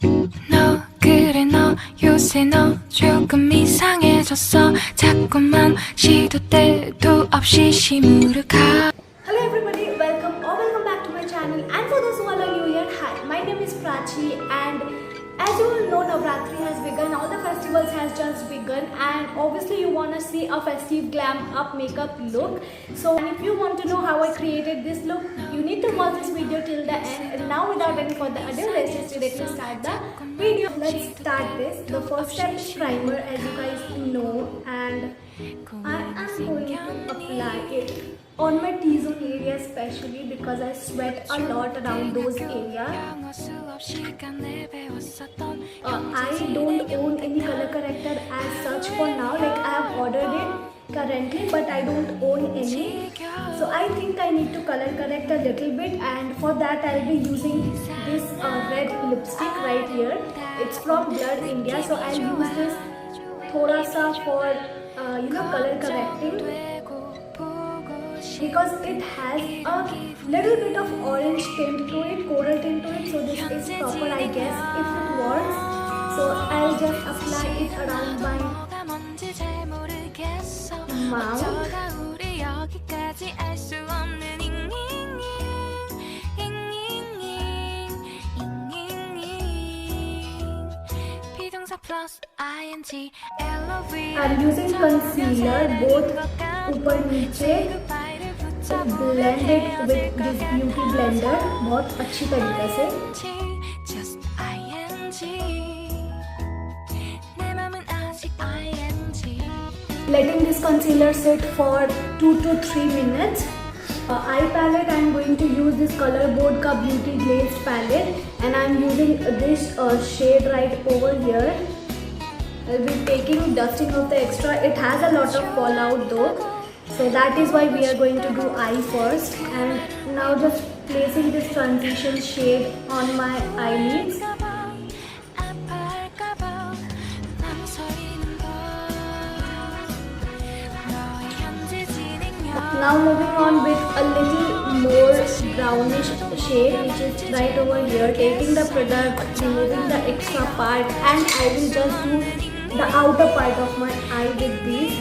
너 그래 너 요새 너 조금 이상해졌어 자꾸만 시도 때도 없이 시무룩하. Hello everybody, welcome back to my channel, and for those who are new here, hi, my name is Prachi, and as you all know, Navratri has begun, all the festivals has just begun, and obviously you want to see a festive glam up makeup look. So if you want to know how I created this look, you need to watch this video till the end. And now without any further ado, let's just directly start the video. Let's start this. The first step is primer, as you guys know, and I am going to apply it on my T-zone area, especially because I sweat a lot around those areas. I don't own any color corrector as such for now. Like, I have ordered it currently, but I don't own any. So I think I need to color correct a little bit, and for that I'll be using this red lipstick right here. It's from Blood India, so I'll use this thoda sa for color correcting, because it has a little bit of orange tint to it, coral tint to it, so this is proper, I guess, if it works. So I'll just apply it around my mouth. I'm using concealer both ऊपर नीचे, blend it with this beauty blender बहुत अच्छी तरीके से. Letting this concealer sit for 2 to 3 minutes. Eye palette, I'm going to use this Color Board ka Beauty Glazed palette, and I'm using this shade right over here. I'll be taking dusting of the extra. It has a lot of fallout though, so that is why we are going to do eye first. And now just placing this transition shade on my eyelids. Now moving on with a little more brownish shade, which is right over here. Taking the product, removing the extra part, and I will just do the outer part of my eye with these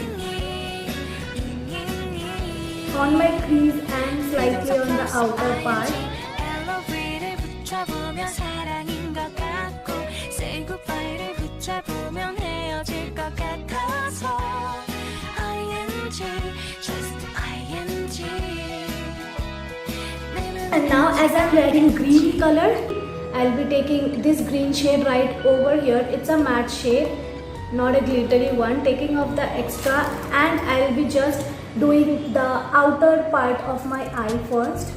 on my crease and slightly on the outer part. And now, as I'm wearing green color, I'll be taking this green shade right over here. It's a matte shade, not a glittery one. Taking off the extra, and I'll be just doing the outer part of my eye first.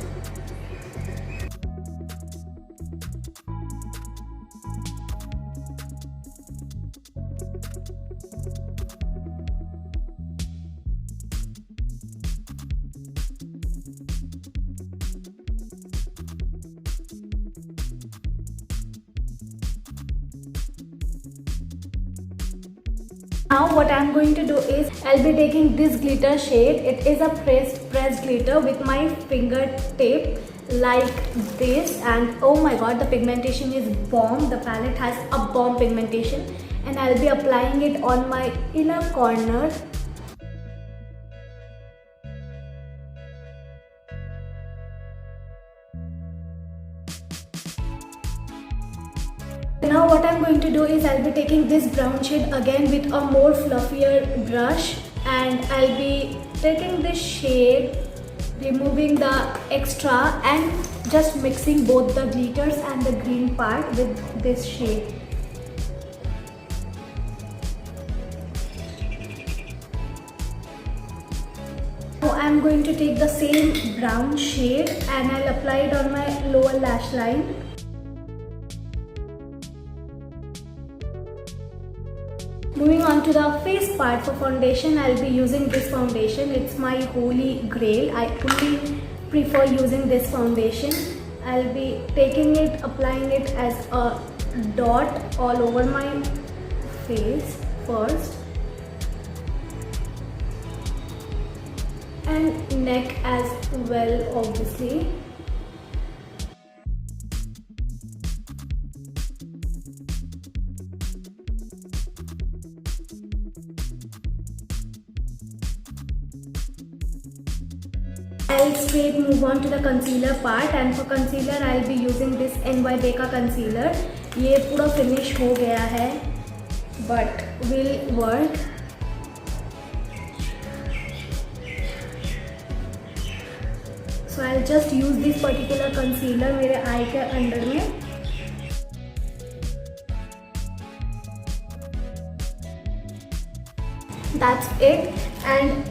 Now what I'm going to do is I'll be taking this glitter shade. It is a pressed glitter with my fingertip like this, and oh my god, the pigmentation is bomb. The palette has a bomb pigmentation, and I'll be applying it on my inner corner. Now what I'm going to do is I'll be taking this brown shade again with a more fluffier brush, and I'll be taking this shade, removing the extra, and just mixing both the glitters and the green part with this shade. Now I'm going to take the same brown shade and I'll apply it on my lower lash line. Moving on to the face part for foundation, I'll be using this foundation. It's my holy grail. I only prefer using this foundation. I'll be taking it, applying it as a dot all over my face first, and neck as well, obviously. I'll straight move on to the concealer part, and for concealer I'll be using this NY Becca concealer. ये पूरा finish हो गया है but will work. So I'll just use this particular concealer मेरे eye के अंदर में. That's it. And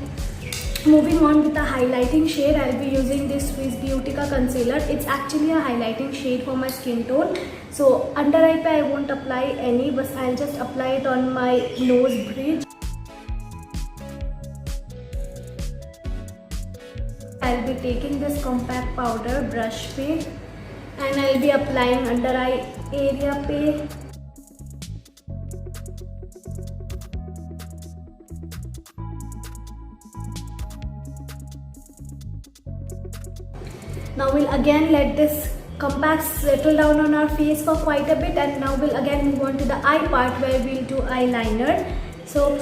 moving on with the highlighting shade, I'll be using this Swiss Beauty concealer. It's actually a highlighting shade for my skin tone. So under eye पे I won't apply any, but I'll just apply it on my nose bridge. I'll be taking this compact powder brush पे and I'll be applying under eye area पे. Now we'll again let this compact settle down on our face for quite a bit, and now we'll again move on to the eye part where we'll do eyeliner. So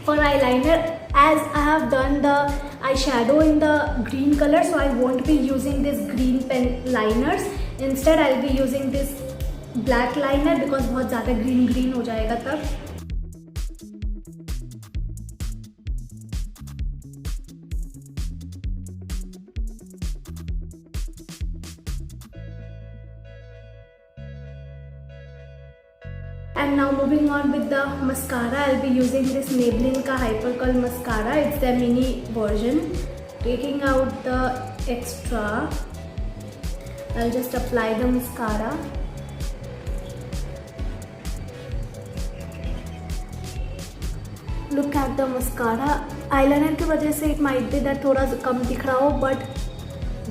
for eyeliner, as I have done the eyeshadow in the green color, so I won't be using this green pen liners. Instead I'll be using this black liner because बहुत ज़्यादा green हो जाएगा तब. And now moving on with the mascara, I'll be using this Maybelline का Hyper Curl mascara. It's the mini version. Taking out the extra, I'll just apply the mascara. Look at the mascara. Eyeliner की वजह से it might be that थोड़ा कम दिख रहा हो, but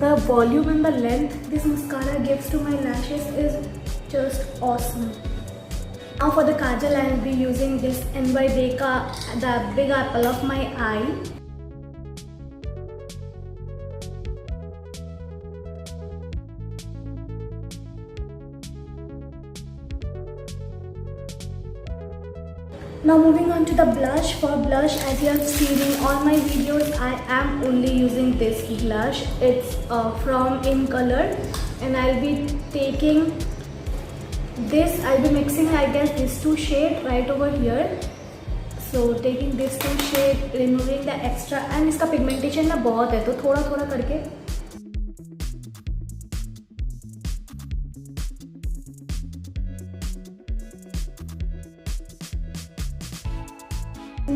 the volume and the length this mascara gives to my lashes is just awesome. Now for the kajal, I will be using this NY Becca, the big apple of my eye. Now moving on to the blush. For blush, as you have seen in all my videos, I am only using this blush. It's from In Color, and I'll be taking this, I'll be mixing I guess these two shades right over here. So taking this two shade, removing the extra, and इसका pigmentation ना बहुत है तो थोड़ा थोड़ा करके.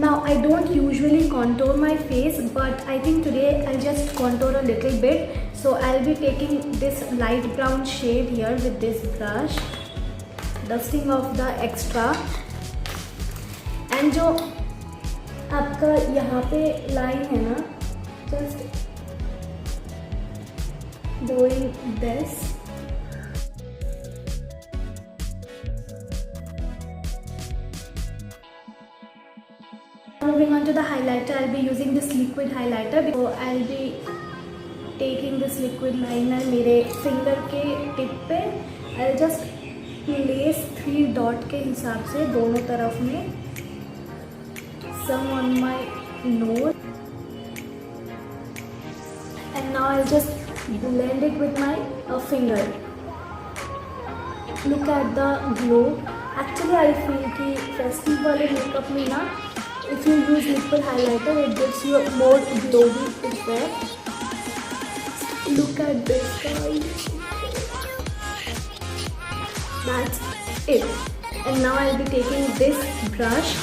Now I don't usually contour my face, but I think today I'll just contour a little bit. So I'll be taking this light brown shade here with this brush, dusting off the extra, and जो आपका यहाँ पे line है ना, just doing this. Moving on to the highlighter, I'll be using this liquid highlighter. So I'll be taking this liquid liner मेरे finger के tip पे. I'll just place 3 dot के हिसाब से दोनों तरफ में, some on my nose, and now I'll just blend it with my finger. Look at the glow. Actually I feel कि festive वाले makeup में ना, if you use liquid highlighter, it gives you a more glowy effect. Look at this, guys. That's it. And now I'll be taking this brush.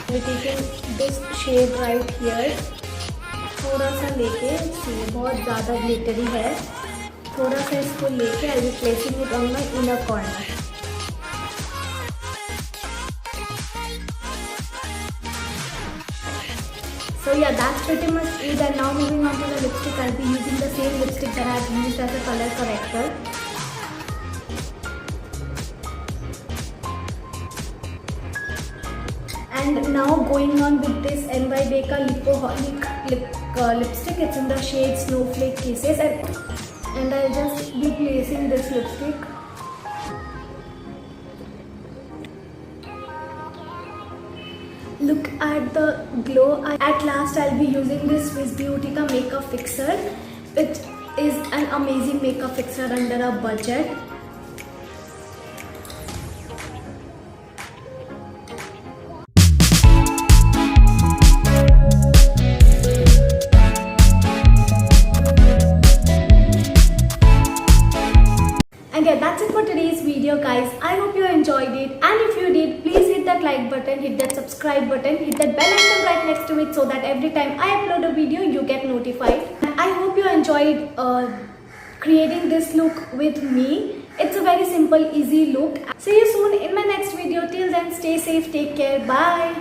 I'll be taking this shade right here. थोड़ा सा लेके, ये बहुत ज़्यादा glittery है, थोड़ा सा इसको लेके I'll be placing it on my inner corner. So yeah, that's pretty much it. And now moving on to the lipstick, I'll be using the same lipstick that I've used as a color corrector. And now going on with this NY Becca Lipoholic lipstick. It's in the shade Snowflake Kisses, and I'll just be placing this lipstick. look at the glow. At last I'll be using this Swiss Beauty makeup fixer. It is an amazing makeup fixer under a budget. And yeah, that's it for today's video, guys. I hope you enjoyed it, and if you did, please hit that like button, hit that subscribe button, hit that bell icon right next to it so that every time I upload a video you get notified. And I hope you enjoyed creating this look with me. It's a very simple, easy look. See you soon in my next video. Till then, stay safe, take care, bye.